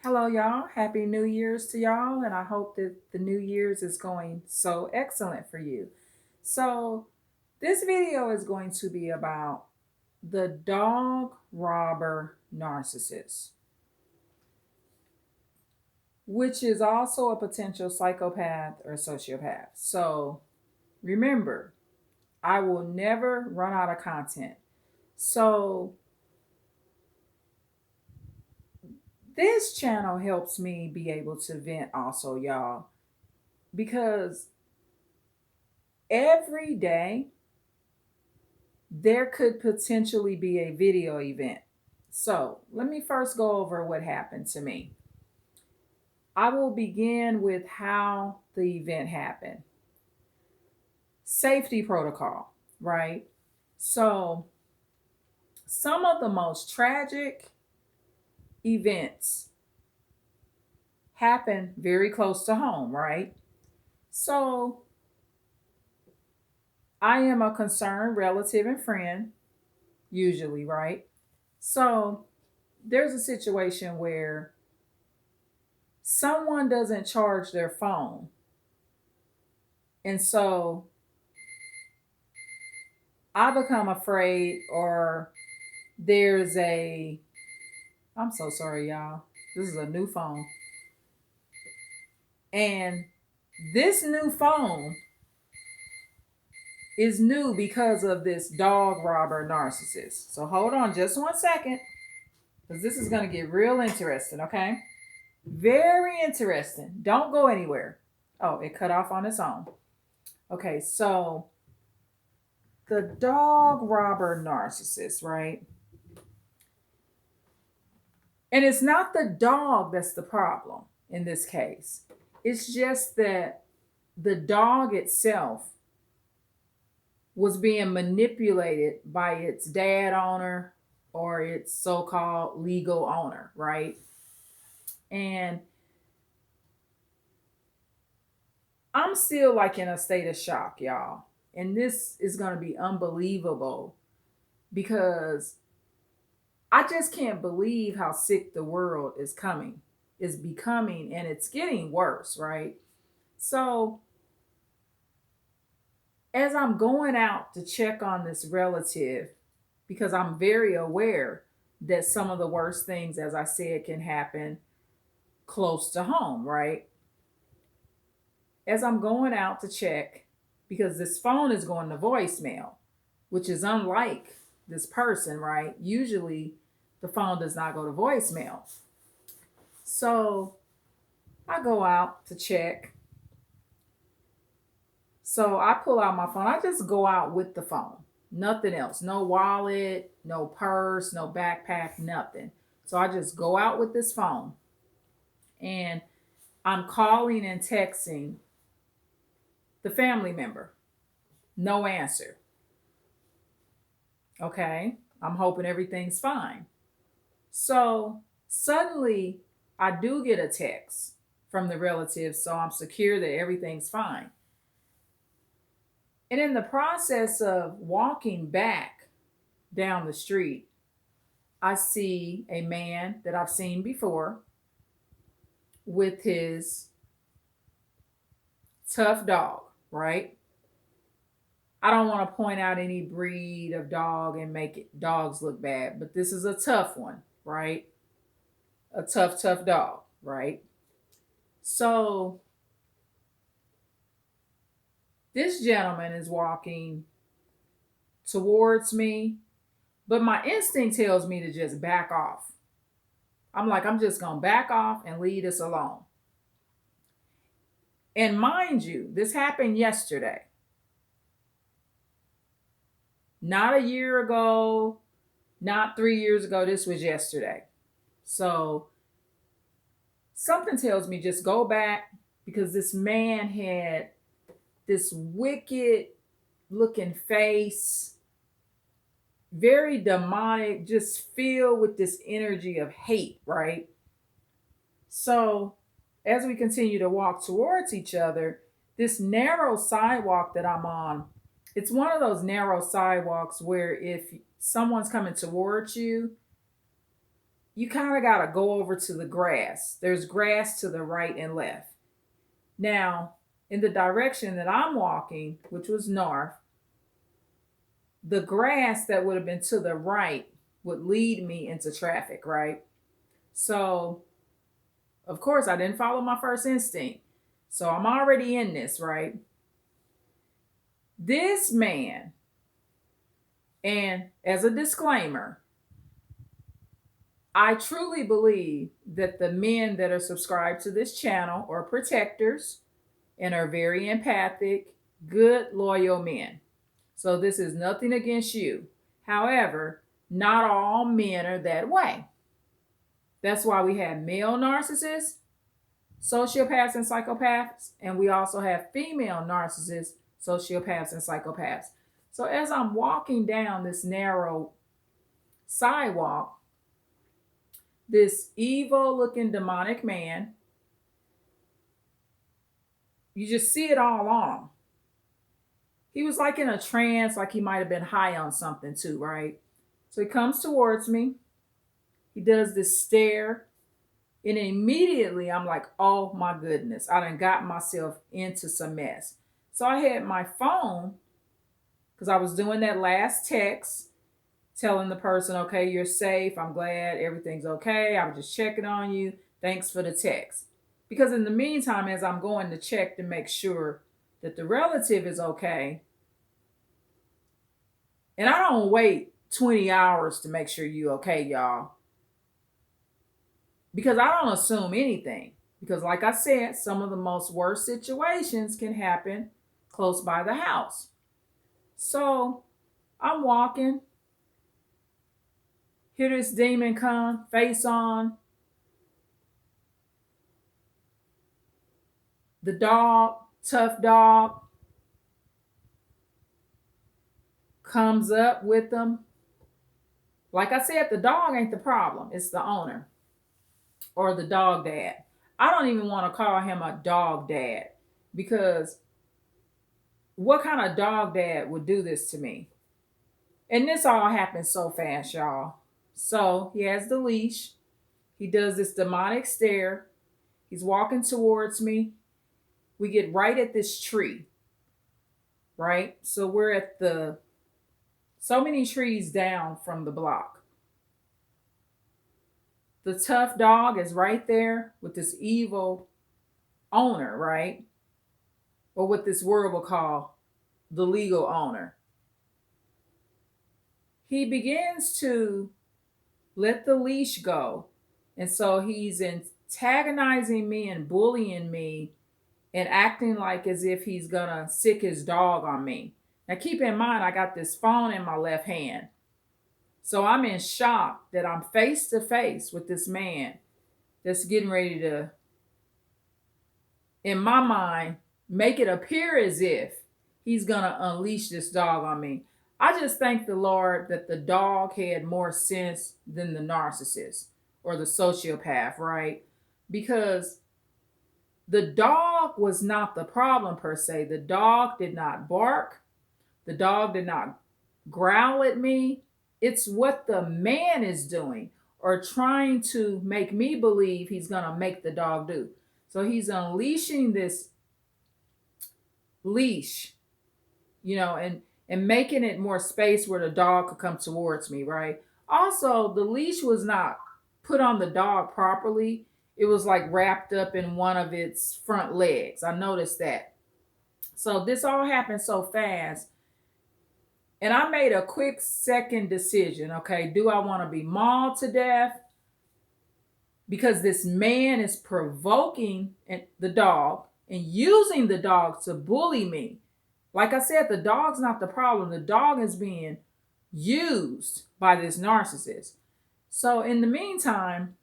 Hello, y'all. Happy New Year's to y'all, and I hope that the New Year's is going so excellent for you. So, this video is going to be about the dog robber narcissist, which is also a potential psychopath or sociopath. So, remember, I will never run out of content. So, this channel helps me be able to vent also, y'all, because every day there could potentially be a video event. So let me first go over what happened to me. I will begin with how the event happened. Safety protocol, right? So some of the most tragic events happen very close to home, right? So I am a concerned relative and friend, usually, right? So there's a situation where someone doesn't charge their phone. And so I become afraid, or there's a, I'm so sorry, y'all. This is a new phone. And this new phone is new because of this dog robber narcissist. So hold on just 1 second, because this is going to get real interesting, okay? Very interesting. Don't go anywhere. Oh, it cut off on its own. Okay, so the dog robber narcissist, right? And it's not the dog that's the problem in this case. It's just that the dog itself was being manipulated by its dad owner or its so called legal owner, right? And I'm still like in a state of shock, y'all. And this is going to be unbelievable because I just can't believe how sick the world is becoming, and it's getting worse, right? So, as I'm going out to check on this relative, because I'm very aware that some of the worst things, as I said, can happen close to home, right? As I'm going out to check, because this phone is going to voicemail, which is unlike this person, right? Usually the phone does not go to voicemail. So I go out to check. So I pull out my phone. I just go out with the phone. Nothing else. No wallet, no purse, no backpack, nothing. So I just go out with this phone. And I'm calling and texting the family member. No answer. Okay. I'm hoping everything's fine. So suddenly I do get a text from the relative. So I'm secure that everything's fine. And in the process of walking back down the street, I see a man that I've seen before with his tough dog, right? I don't want to point out any breed of dog and make dogs look bad, but this is a tough one, right? A tough dog, right? So this gentleman is walking towards me, but my instinct tells me to just back off. I'm like, I'm just going to back off and leave this alone. And mind you, this happened yesterday. Not a year ago, not 3 years ago. This was yesterday. So something tells me just go back, because this man had this wicked looking face, very demonic, just filled with this energy of hate, right? So as we continue to walk towards each other, this narrow sidewalk that I'm on, it's one of those narrow sidewalks where if someone's coming towards you, you kind of got to go over to the grass. There's grass to the right and left. Now, in the direction that I'm walking, which was north, the grass that would have been to the right would lead me into traffic, right? So, of course, I didn't follow my first instinct. So I'm already in this, right? This man, and as a disclaimer, I truly believe that the men that are subscribed to this channel are protectors and are very empathic, good, loyal men. So this is nothing against you. However, not all men are that way. That's why we have male narcissists, sociopaths, and psychopaths, and we also have female narcissists, sociopaths, and psychopaths. So as I'm walking down this narrow sidewalk, this evil looking demonic man, you just see it all on him. He was like in a trance, like he might have been high on something too, right? So he comes towards me. He does this stare. And immediately I'm like, oh my goodness, I done got myself into some mess. So I had my phone, because I was doing that last text, telling the person, okay, you're safe. I'm glad everything's okay. I was just checking on you. Thanks for the text. Because in the meantime, as I'm going to check to make sure that the relative is okay, and I don't wait 20 hours to make sure you okay, y'all. Because I don't assume anything. Because like I said, some of the most worst situations can happen close by the house. So I'm walking. Hear this demon come, face on. The dog, tough dog, comes up with them. Like I said, the dog ain't the problem. It's the owner or the dog dad. I don't even want to call him a dog dad, because what kind of dog dad would do this to me? And this all happened so fast, y'all. So he has the leash. He does this demonic stare. He's walking towards me. We get right at this tree, right? So we're at so many trees down from the block. The tough dog is right there with this evil owner, right? Or what this world will call the legal owner. He begins to let the leash go. And so he's antagonizing me and bullying me and acting like as if he's gonna sick his dog on me. Now keep in mind, I got this phone in my left hand. So I'm in shock that I'm face to face with this man that's getting ready to, in my mind, make it appear as if he's gonna unleash this dog on me. I just thank the Lord that the dog had more sense than the narcissist or the sociopath, right? Because the dog was not the problem per se. The dog did not bark. The dog did not growl at me. It's what the man is doing or trying to make me believe he's going to make the dog do. So he's unleashing this leash, and making it more space where the dog could come towards me, right? Also, the leash was not put on the dog properly. It was like wrapped up in one of its front legs. I noticed that. So this all happened so fast. And I made a quick second decision. Okay, do I want to be mauled to death? Because this man is provoking the dog and using the dog to bully me. Like I said, the dog's not the problem. The dog is being used by this narcissist. So in the meantime,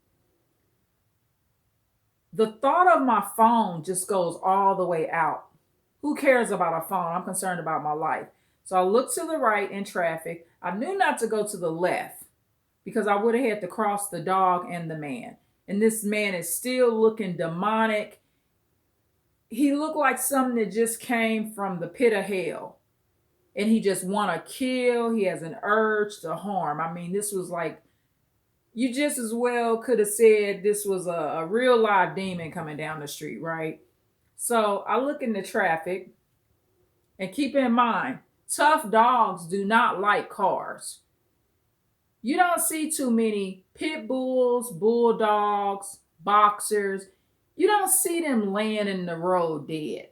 the thought of my phone just goes all the way out. Who cares about a phone? I'm concerned about my life. So I looked to the right in traffic. I knew not to go to the left because I would have had to cross the dog and the man. And this man is still looking demonic. He looked like something that just came from the pit of hell. And he just want to kill. He has an urge to harm. I mean, this was like you just as well could have said this was a real live demon coming down the street, right? So I look in the traffic, and keep in mind, tough dogs do not like cars. You don't see too many pit bulls, bulldogs, boxers. You don't see them laying in the road dead.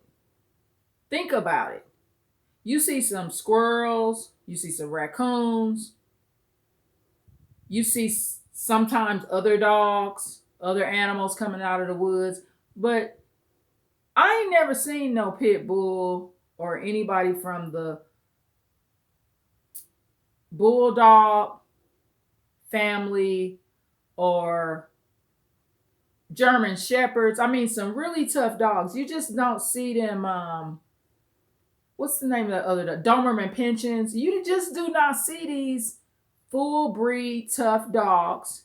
Think about it. You see some squirrels, you see some raccoons, you see sometimes other dogs, other animals coming out of the woods, but I ain't never seen no pit bull or anybody from the bulldog family or German shepherds. I mean, some really tough dogs. You just don't see them. What's the name of the other dog? Doberman Pinschers. You just do not see these full breed tough dogs.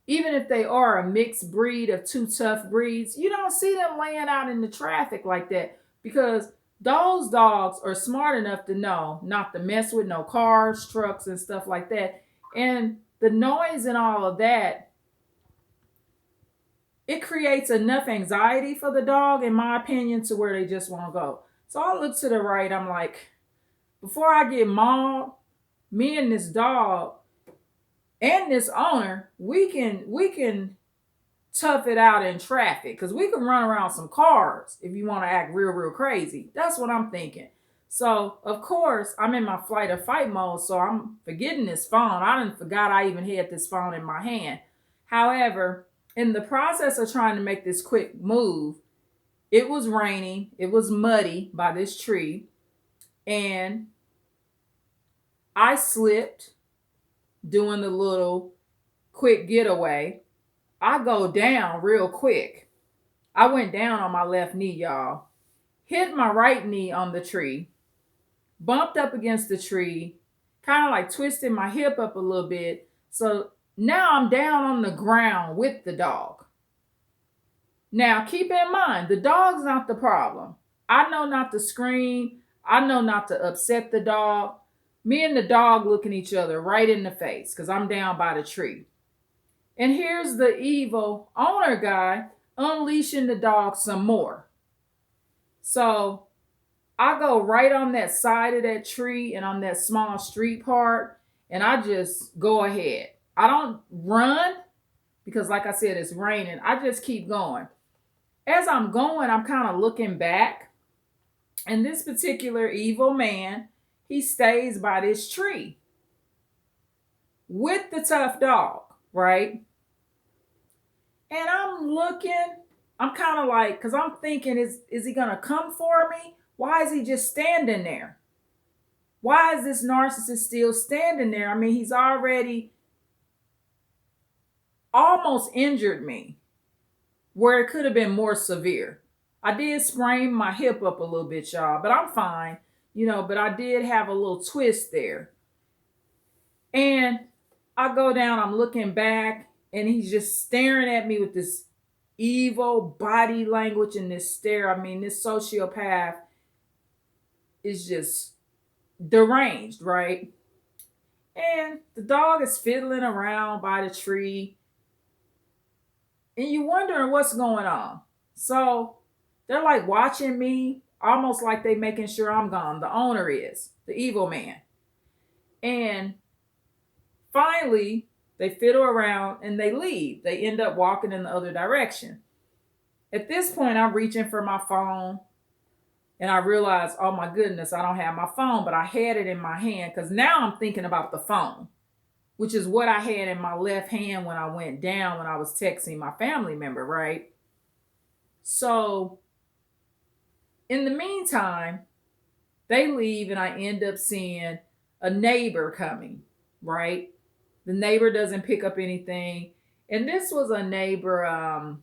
Even if they are a mixed breed of two tough breeds, you don't see them laying out in the traffic like that, because those dogs are smart enough to know not to mess with no cars, trucks, and stuff like that. And the noise and all of that, it creates enough anxiety for the dog, in my opinion, to where they just won't go. So I look to the right. I'm like, before I get mauled, me and this dog and this owner, we can tough it out in traffic, because we can run around some cars if you want to act real crazy. That's what I'm thinking. So of course I'm in my flight or fight mode, so I'm forgetting this phone. I done forgot I even had this phone in my hand. However, in the process of trying to make this quick move, it was raining, it was muddy by this tree, and I slipped doing the little quick getaway. I go down real quick. I went down on my left knee, y'all. Hit my right knee on the tree. Bumped up against the tree. Kind of like twisted my hip up a little bit. So now I'm down on the ground with the dog. Now keep in mind, the dog's not the problem. I know not to scream. I know not to upset the dog. Me and the dog looking each other right in the face, because I'm down by the tree. And here's the evil owner guy unleashing the dog some more. So I go right on that side of that tree and on that small street part, and I just go ahead. I don't run, because like I said, it's raining. I just keep going. As I'm going, I'm kind of looking back, and this particular evil man, he stays by this tree with the tough dog, right? And I'm looking, I'm kind of like, because I'm thinking, is he going to come for me? Why is he just standing there? Why is this narcissist still standing there? I mean, he's already almost injured me, where it could have been more severe. I did sprain my hip up a little bit, y'all, but I'm fine, but I did have a little twist there. And I go down, I'm looking back, and he's just staring at me with this evil body language and this stare. I mean, this sociopath is just deranged, right? And the dog is fiddling around by the tree, and you're wondering what's going on. So they're like watching me, almost like they making sure I'm gone. The owner is, the evil man. And finally, they fiddle around and they leave. They end up walking in the other direction. At this point, I'm reaching for my phone, and I realize, oh my goodness, I don't have my phone, but I had it in my hand, because now I'm thinking about the phone, which is what I had in my left hand when I went down, when I was texting my family member, right? So in the meantime, they leave, and I end up seeing a neighbor coming, right? The neighbor doesn't pick up anything. And this was a neighbor,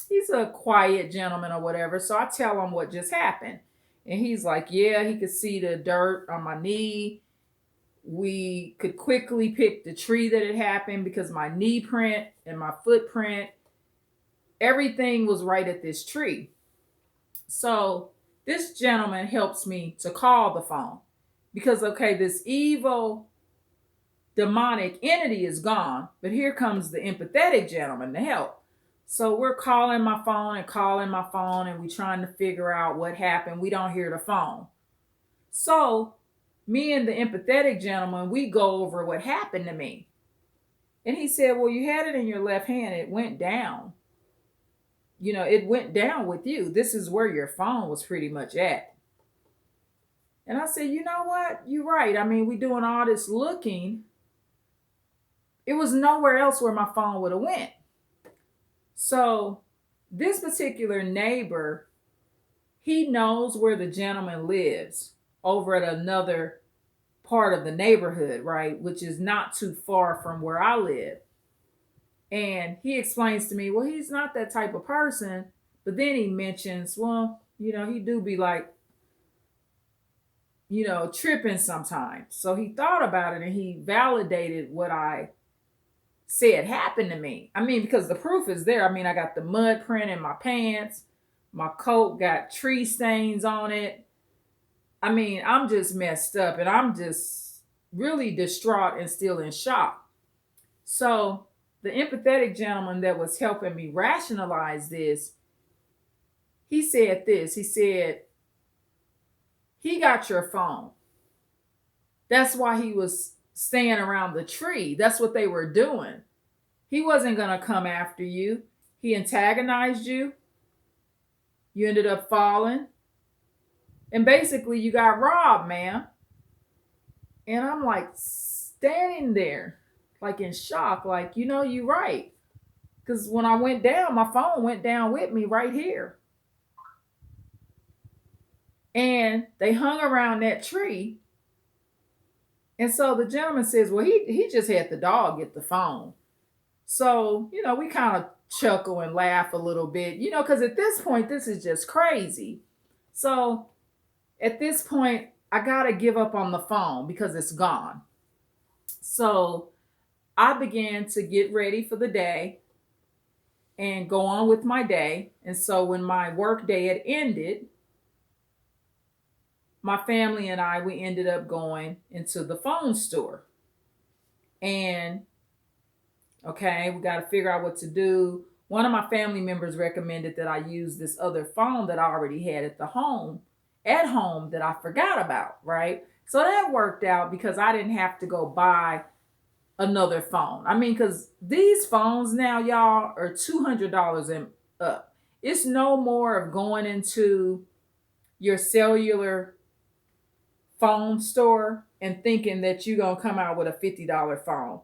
he's a quiet gentleman or whatever. So I tell him what just happened. And he's like, yeah, he could see the dirt on my knee. We could quickly pick the tree that it happened, because my knee print and my footprint, everything was right at this tree. So this gentleman helps me to call the phone, because, okay, this evil demonic entity is gone, but here comes the empathetic gentleman to help. So we're calling my phone and we trying to figure out what happened. We don't hear the phone. So me and the empathetic gentleman, we go over what happened to me. And he said, well, you had it in your left hand. It went down. It went down with you. This is where your phone was pretty much at. And I said, you know what? You're right. I mean, we doing all this looking. It was nowhere else where my phone would have went. So this particular neighbor, he knows where the gentleman lives over at another part of the neighborhood, right? Which is not too far from where I live. And he explains to me, well, he's not that type of person. But then he mentions, well, he do be like, tripping sometimes. So he thought about it and he validated what I said happened to me. I mean, because the proof is there. I mean, I got the mud print in my pants. My coat got tree stains on it. I mean, I'm just messed up and I'm just really distraught and still in shock. So the empathetic gentleman that was helping me rationalize this, he said this. He said, he got your phone. That's why he was staying around the tree. That's what they were doing. He wasn't going to come after you. He antagonized you. You ended up falling. And basically you got robbed, man. And I'm like standing there, like in shock, like, you're right. Because when I went down, my phone went down with me right here. And they hung around that tree. And so the gentleman says, well, he just had the dog get the phone. So, we kind of chuckle and laugh a little bit, because at this point, this is just crazy. So at this point, I got to give up on the phone because it's gone. So I began to get ready for the day and go on with my day. And so when my work day had ended, my family and I, we ended up going into the phone store. And, okay, we got to figure out what to do. One of my family members recommended that I use this other phone that I already had at home that I forgot about, right? So that worked out because I didn't have to go buy another phone. I mean, because these phones now, y'all, are $200 and up. It's no more of going into your cellular phone store and thinking that you're going to come out with a $50 phone.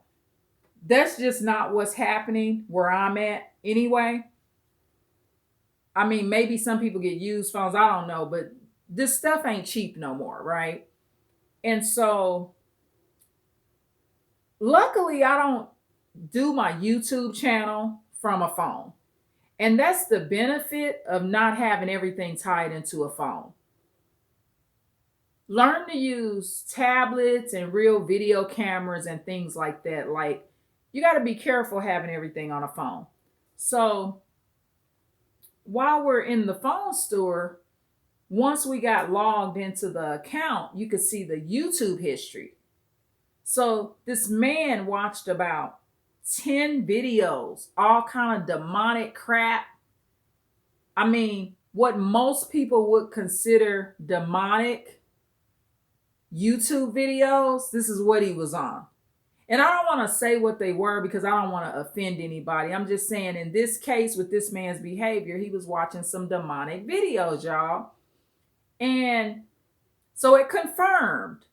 That's just not what's happening where I'm at anyway. I mean, maybe some people get used phones. I don't know, but this stuff ain't cheap no more, right? And so luckily, I don't do my YouTube channel from a phone. And that's the benefit of not having everything tied into a phone. Learn to use tablets and real video cameras and things like that. Like, you got to be careful having everything on a phone. So while we're in the phone store, once we got logged into the account, you could see the YouTube history. So this man watched about 10 videos, all kind of demonic crap. I mean, what most people would consider demonic YouTube videos, this is what he was on. And I don't want to say what they were because I don't want to offend anybody. I'm just saying in this case with this man's behavior, he was watching some demonic videos, y'all. And so it confirmed,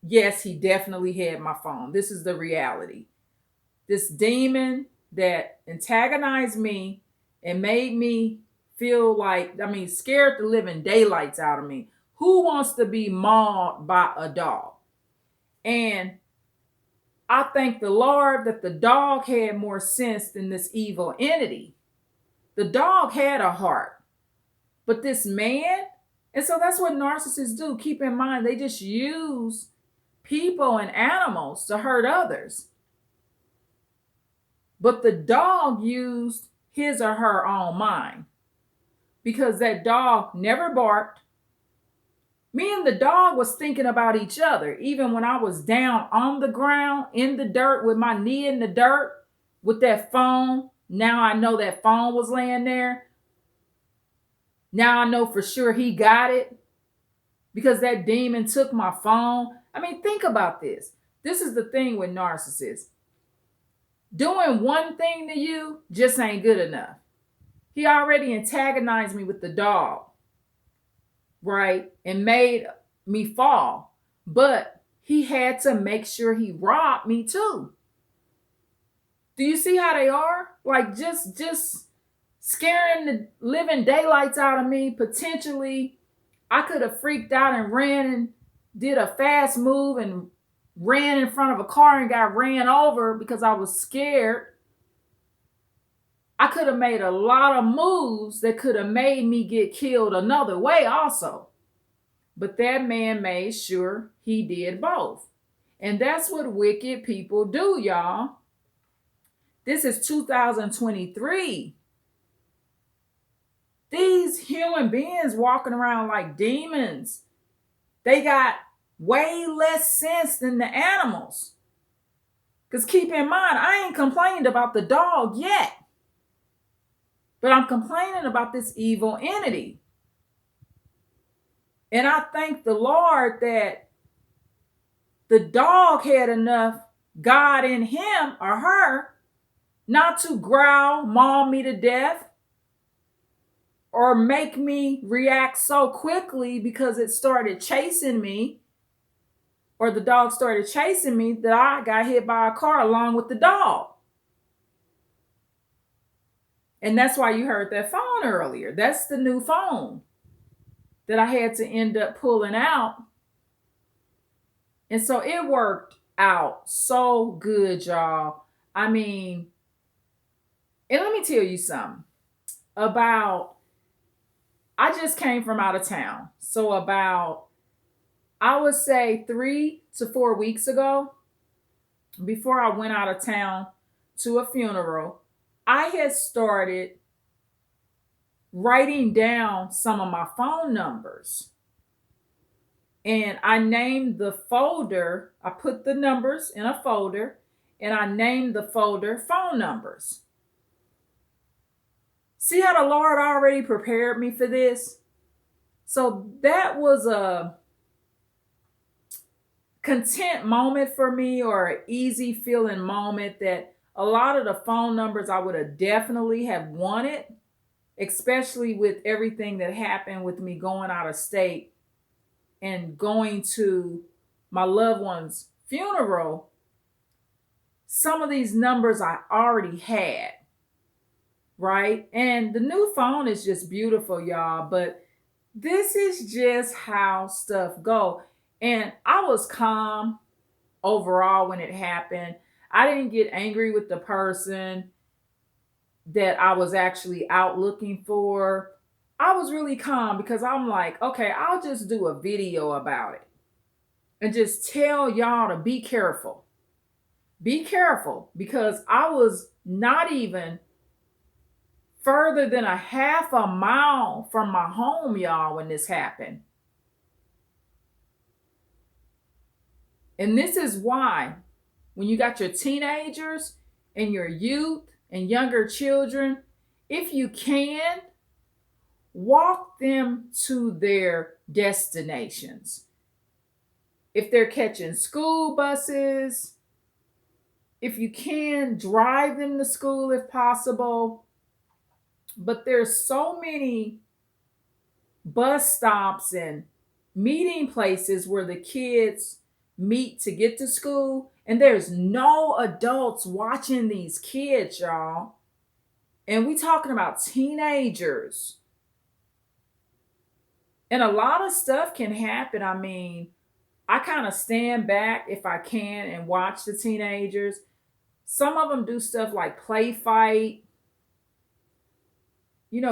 yes, he definitely had my phone. This is the reality. This demon that antagonized me and made me feel like, scared the living daylights out of me. Who wants to be mauled by a dog? And I thank the Lord that the dog had more sense than this evil entity. The dog had a heart. But this man, and so that's what narcissists do. Keep in mind, they just use people and animals to hurt others. But the dog used his or her own mind because that dog never barked, Me and the dog was thinking about each other. Even when I was down on the ground in the dirt with my knee in the dirt with that phone. Now I know that phone was laying there. Now I know for sure he got it because that demon took my phone. I mean, think about this. This is the thing with narcissists. Doing one thing to you just ain't good enough. He already antagonized me with the dog, right? And made me fall. But he had to make sure he robbed me too. Do you see how they are? Like just scaring the living daylights out of me. Potentially, I could have freaked out and ran and did a fast move and ran in front of a car and got ran over because I was scared. I could have made a lot of moves that could have made me get killed another way also. But that man made sure he did both. And that's what wicked people do, y'all. This is 2023. These human beings walking around like demons. They got way less sense than the animals. Because keep in mind, I ain't complained about the dog yet. But I'm complaining about this evil entity. And I thank the Lord that the dog had enough God in him or her not to growl, maul me to death, or make me react so quickly because it started chasing me, or the dog started chasing me, that I got hit by a car along with the dog. And that's why you heard that phone earlier. That's the new phone that I had to end up pulling out. And so it worked out so good, y'all. I mean, and let me tell you something about, I just came from out of town. So about, I would say 3 to 4 weeks ago, before I went out of town to a funeral, I had started writing down some of my phone numbers. And I named the folder, I put the numbers in a folder, and I named the folder phone numbers. See how the Lord already prepared me for this? So that was a content moment for me, or an easy feeling moment, that a lot of the phone numbers I would have definitely have wanted, especially with everything that happened with me going out of state and going to my loved one's funeral. Some of these numbers I already had, right? And the new phone is just beautiful, y'all. But this is just how stuff go. And I was calm overall when it happened. I didn't get angry with the person that I was actually out looking for. I was really calm because I'm like, okay, I'll just do a video about it and just tell y'all to be careful. Be careful, because I was not even further than a half a mile from my home, y'all, when this happened. And this is why, when you got your teenagers and your youth and younger children, if you can, walk them to their destinations. If they're catching school buses, if you can, drive them to school if possible. But there's so many bus stops and meeting places where the kids meet to get to school, and there's no adults watching these kids, y'all. And we talking about teenagers. And a lot of stuff can happen. I mean, I kind of stand back if I can and watch the teenagers. Some of them do stuff like play fight,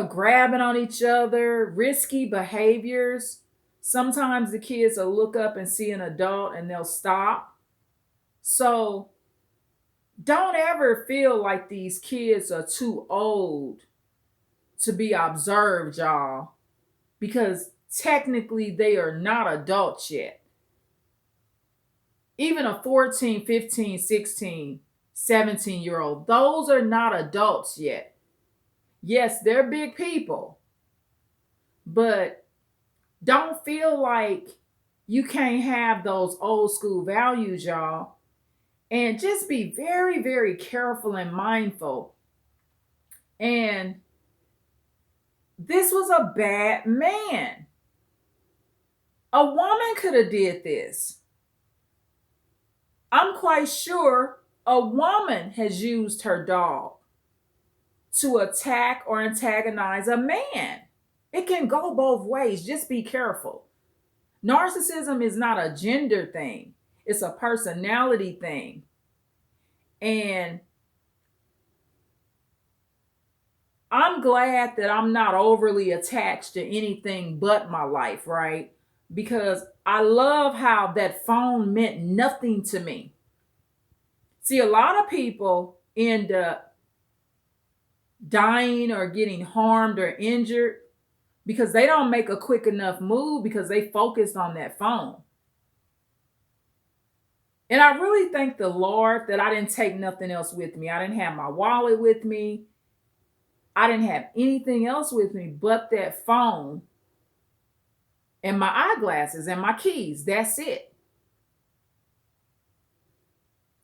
grabbing on each other, risky behaviors. Sometimes the kids will look up and see an adult and they'll stop. So don't ever feel like these kids are too old to be observed, y'all. Because technically they are not adults yet. Even a 14, 15, 16, 17-year-old, those are not adults yet. Yes, they're big people, but don't feel like you can't have those old school values, y'all. And just be very, very careful and mindful. And this was a bad man. A woman could have did this. I'm quite sure a woman has used her dog to attack or antagonize a man. It can go both ways. Just be careful. Narcissism is not a gender thing. It's a personality thing. And I'm glad that I'm not overly attached to anything but my life, right? Because I love how that phone meant nothing to me. See, a lot of people end up dying or getting harmed or injured because they don't make a quick enough move because they focused on that phone. And I really thank the Lord that I didn't take nothing else with me. I didn't have my wallet with me. I didn't have anything else with me but that phone and my eyeglasses and my keys. That's it.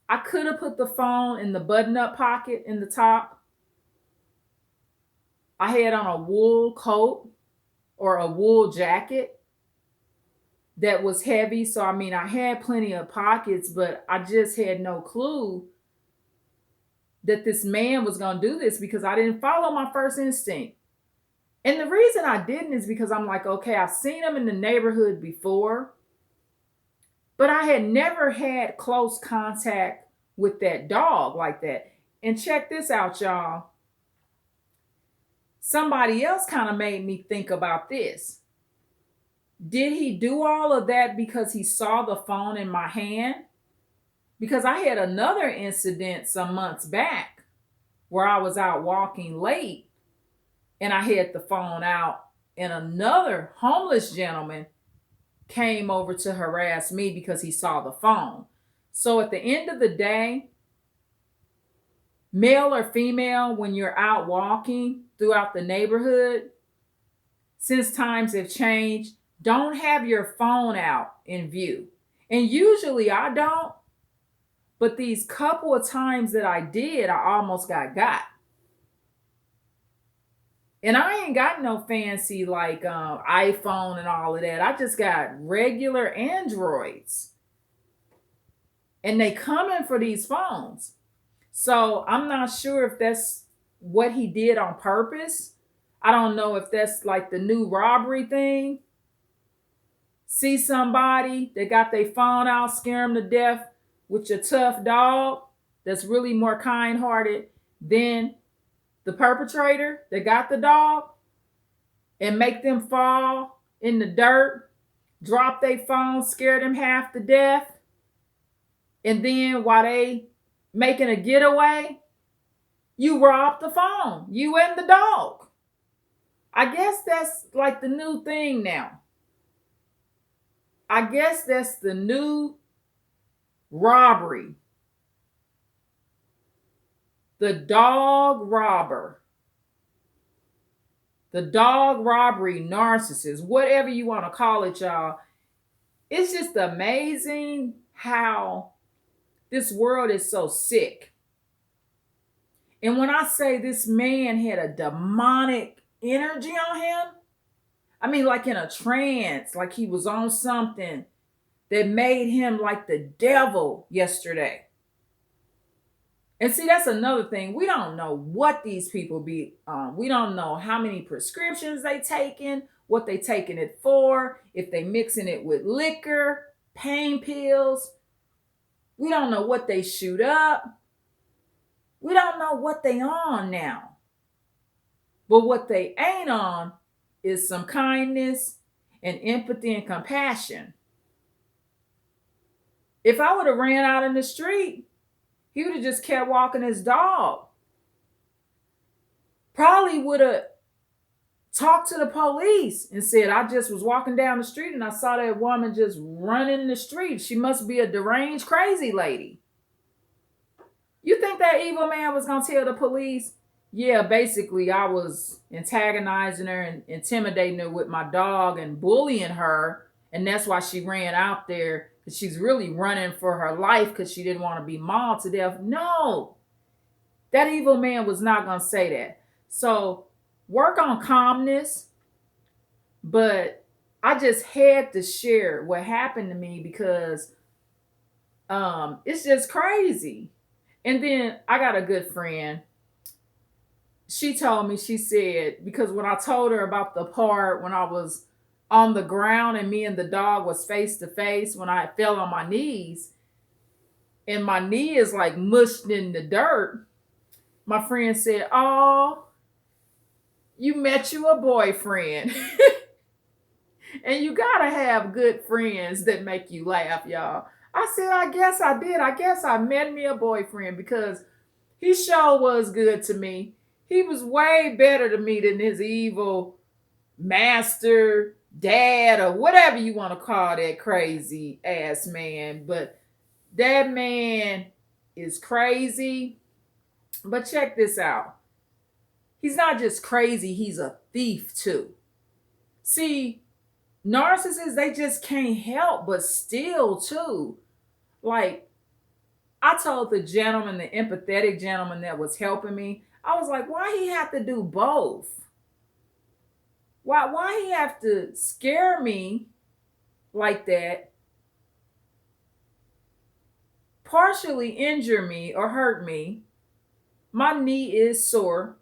I could have put the phone in the button-up pocket in the top. I had on a wool coat or a wool jacket that was heavy. So, I mean, I had plenty of pockets, but I just had no clue that this man was going to do this because I didn't follow my first instinct. And the reason I didn't is because I'm like, okay, I've seen him in the neighborhood before, but I had never had close contact with that dog like that. And check this out, y'all. Somebody else kind of made me think about this. Did he do all of that because he saw the phone in my hand? Because I had another incident some months back where I was out walking late and I had the phone out and another homeless gentleman came over to harass me because he saw the phone. So at the end of the day, male or female, when you're out walking throughout the neighborhood, since times have changed, don't have your phone out in view. And usually I don't, but these couple of times that I did, I almost got. And I ain't got no fancy like iPhone and all of that. I just got regular Androids. And they coming for these phones. So I'm not sure if that's what he did on purpose. I don't know if that's like the new robbery thing. See somebody that got their phone out, scare them to death with your tough dog that's really more kind-hearted than the perpetrator that got the dog, and make them fall in the dirt, drop their phone, scare them half to death, and then while they making a getaway, you rob the phone, you and the dog. I guess that's like the new thing now. I guess that's the new robbery. The dog robber. The dog robbery narcissist. Whatever you want to call it, y'all. It's just amazing how this world is so sick. And when I say this man had a demonic energy on him, I mean like in a trance, like he was on something that made him like the devil yesterday. And see, that's another thing. We don't know what these people be. We don't know how many prescriptions they taking, what they taking it for, if they mixing it with liquor, pain pills. We don't know what they shoot up. We don't know what they on now. But what they ain't on is some kindness and empathy and compassion. If I would have ran out in the street, he would have just kept walking his dog. Probably would have talked to the police and said, I just was walking down the street and I saw that woman just running the street. She must be a deranged, crazy lady. You think that evil man was going to tell the police, yeah, basically I was antagonizing her and intimidating her with my dog and bullying her. And that's why she ran out there, because she's really running for her life because she didn't want to be mauled to death. No, that evil man was not going to say that. So work on calmness. But I just had to share what happened to me because it's just crazy. And then I got a good friend. She told me, she said, because when I told her about the part when I was on the ground and me and the dog was face to face, when I fell on my knees and my knee is like mushed in the dirt, my friend said, oh, you met you a boyfriend. And you gotta have good friends that make you laugh, y'all. I said, I guess I did. I guess I met me a boyfriend because he sure was good to me. He was way better to me than his evil master, dad, or whatever you want to call that crazy ass man. But that man is crazy. But check this out. He's not just crazy, he's a thief too. See, narcissists, they just can't help but steal too. Like, I told the gentleman, the empathetic gentleman that was helping me, I was like, why he have to do both? Why he have to scare me like that, partially injure me or hurt me? My knee is sore.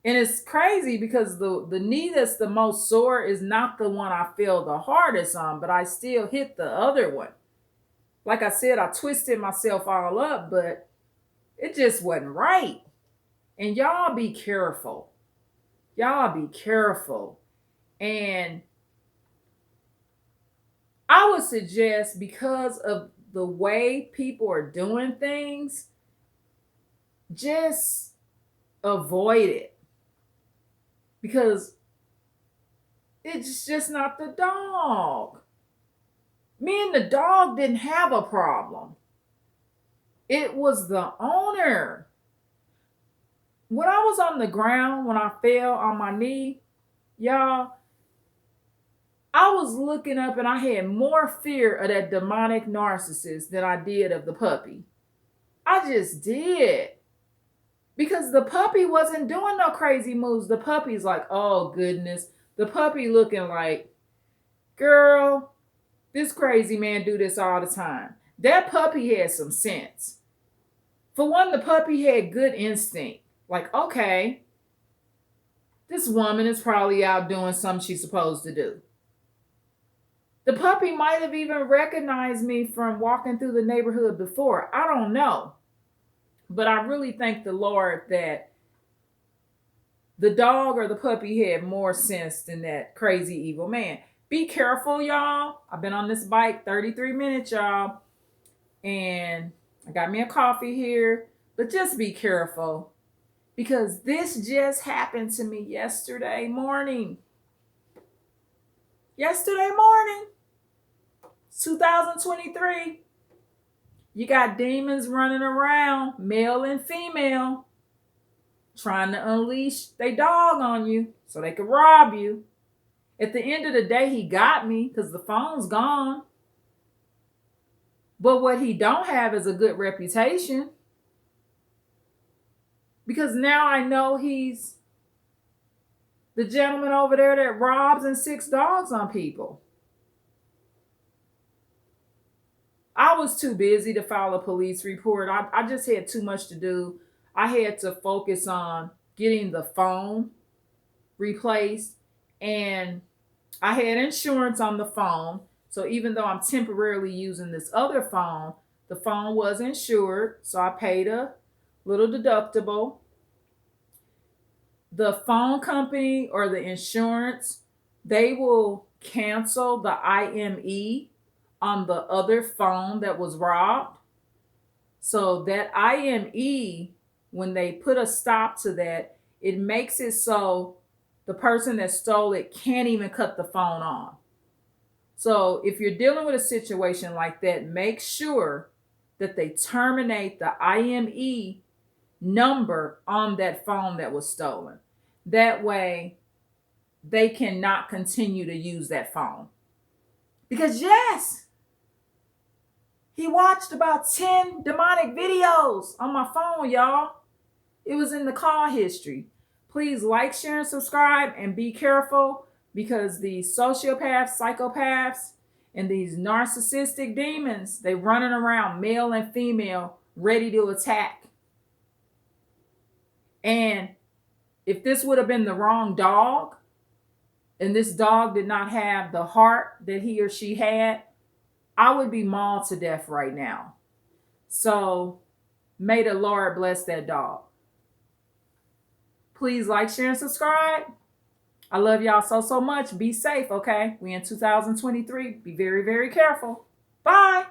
And it's crazy because the knee that's the most sore is not the one I feel the hardest on, but I still hit the other one. Like I said, I twisted myself all up, but it just wasn't right. And y'all be careful. Y'all be careful. And I would suggest, because of the way people are doing things, just avoid it. Because it's just not the dog. Me and the dog didn't have a problem. It was the owner. When I was on the ground, when I fell on my knee, y'all, I was looking up and I had more fear of that demonic narcissist than I did of the puppy. I just did. Because the puppy wasn't doing no crazy moves. The puppy's like, oh goodness. The puppy looking like, girl, this crazy man do this all the time. That puppy had some sense. For one, the puppy had good instinct. Like, okay, this woman is probably out doing something she's supposed to do. The puppy might have even recognized me from walking through the neighborhood before. I don't know. But I really thank the Lord that the dog or the puppy had more sense than that crazy evil man. Be careful, y'all. I've been on this bike 33 minutes, y'all. And I got me a coffee here. But just be careful. Because this just happened to me yesterday morning. Yesterday morning. 2023. You got demons running around, male and female, trying to unleash their dog on you so they could rob you. At the end of the day, he got me because the phone's gone. But what he don't have is a good reputation. Because now I know he's the gentleman over there that robs and sicks dogs on people. I was too busy to file a police report. I just had too much to do. I had to focus on getting the phone replaced. And I had insurance on the phone. So even though I'm temporarily using this other phone, the phone was insured. So I paid a little deductible. The phone company or the insurance, they will cancel the IME on the other phone that was robbed. So that IME, when they put a stop to that, it makes it so the person that stole it can't even cut the phone on. So if you're dealing with a situation like that, make sure that they terminate the IME number on that phone that was stolen. That way, they cannot continue to use that phone. Because yes, he watched about 10 demonic videos on my phone, y'all. It was in the call history. Please like, share, and subscribe, and be careful, because these sociopaths, psychopaths, and these narcissistic demons, they running around, male and female, ready to attack. And if this would have been the wrong dog, and this dog did not have the heart that he or she had, I would be mauled to death right now. So may the Lord bless that dog. Please like, share, and subscribe. I love y'all so much. Be safe, okay? We in 2023. Be very, very careful. Bye.